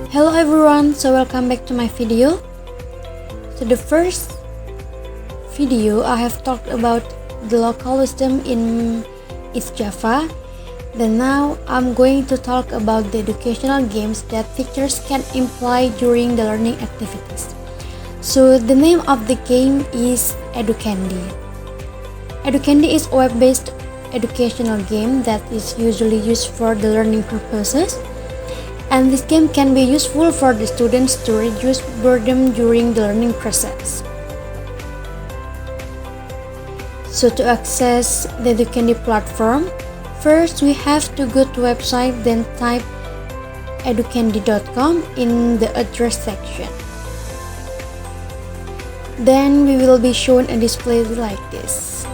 Hello everyone, so welcome back to my video. So the first video I have talked about the local wisdom in East Java. Then now I'm going to talk about the educational games that teachers can employ during the learning activities. So the name of the game is Educandy. Educandy is a web-based educational game that is usually used for the learning purposes. And this game can be useful for the students to reduce boredom during the learning process. So to access the Educandy platform, first we have to go to website, then type educandy.com in the address section. Then we will be shown a display like this.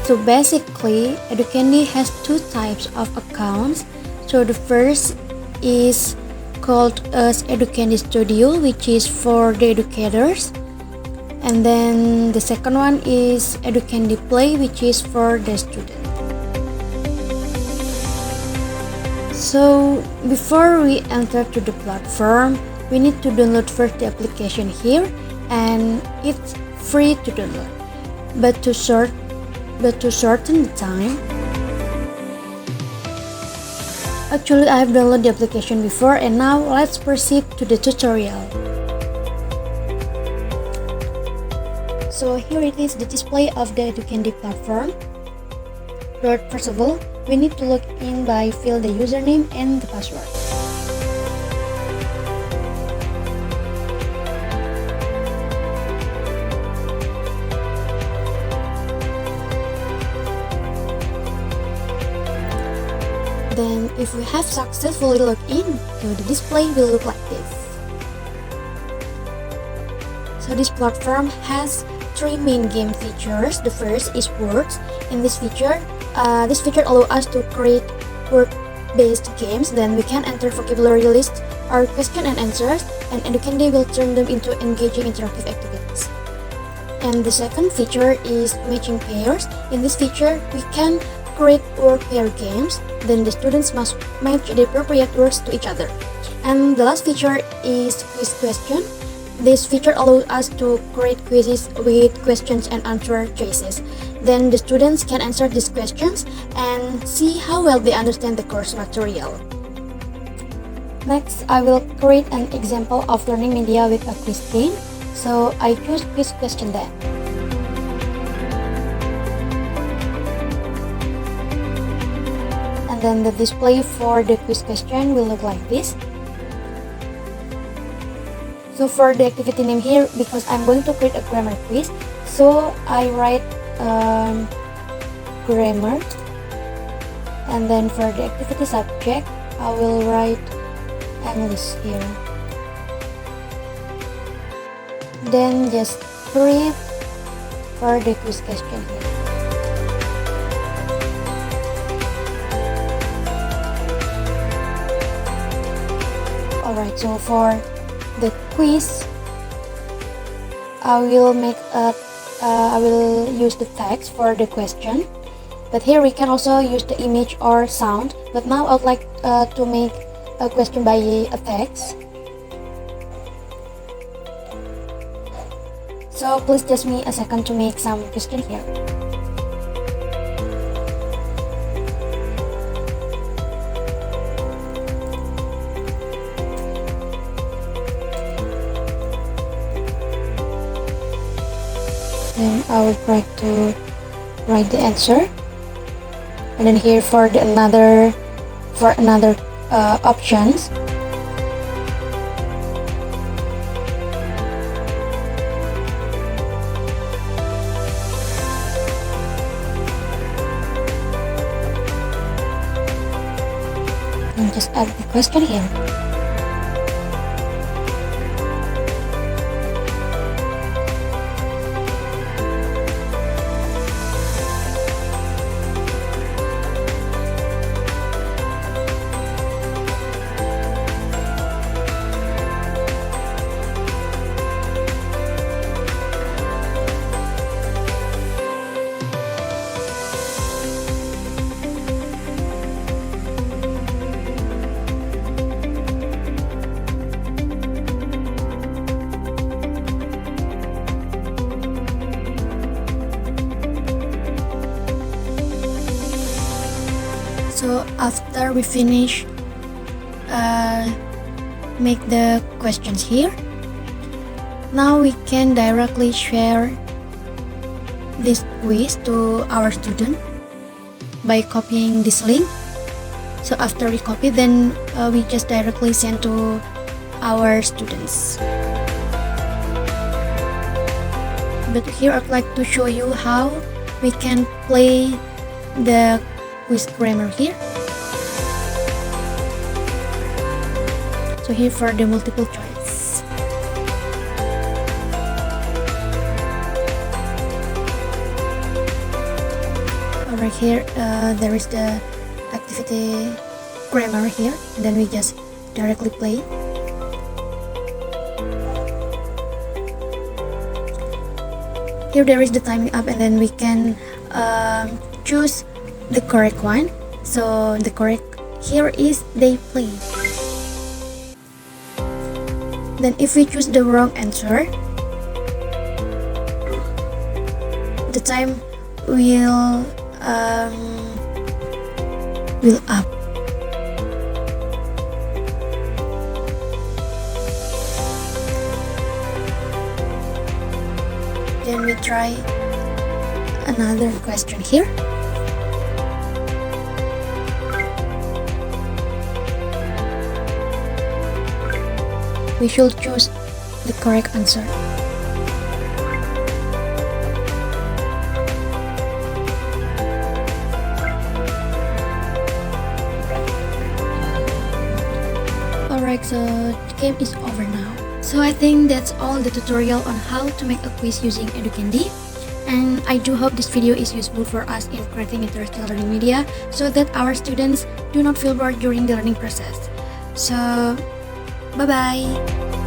So basically, Educandy has two types of accounts. So the first is called as Educandy Studio, which is for the educators. And then the second one is Educandy Play, which is for the student. So before we enter to the platform, we need to download first the application here, and it's free to download. But to shorten the time, actually I have downloaded the application before, and now let's proceed to the tutorial. So here it is, the display of the Educandy platform. But first of all, we need to log in by fill the username and the password. Then if we have successfully logged in, so the display will look like this. So this platform has three main game features. The first is words. In this feature allows us to create word-based games. Then we can enter vocabulary lists or question and answers, and Educandy will turn them into engaging interactive activities. And the second feature is matching pairs. In this feature, we can create word pair games. Then the students must match the appropriate words to each other. And the last feature is quiz question. This feature allows us to create quizzes with questions and answer choices. Then the students can answer these questions and see how well they understand the course material. Next, I will create an example of learning media with a quiz game. So I choose quiz question then. And then the display for the quiz question will look like this. So for the activity name here, because I'm going to create a grammar quiz, so I write grammar, and then for the activity subject, I will write English here. Then just create for the quiz question here. Alright, so for the quiz, I will use the text for the question, but here we can also use the image or sound. But now I would like to make a question by a text. So please just me a second to make some question here. Then I will try to write the answer, and then here for another options. And just add the question here. So after we finish make the questions here, now we can directly share this quiz to our student by copying this link. So after we copy, then we just directly send to our students. But here I'd like to show you how we can play the quiz grammar here. So here for the multiple choice. Alright, here there is the activity grammar here, then we just directly play. Here there is the timing up, and then we can choose the correct one. So the correct here is they play. Then if we choose the wrong answer, the time will up. Then we try another question here. We should choose the correct answer. Alright, so the game is over now. So I think that's all the tutorial on how to make a quiz using Educandy. And I do hope this video is useful for us in creating interactive learning media so that our students do not feel bored during the learning process. So, bye-bye!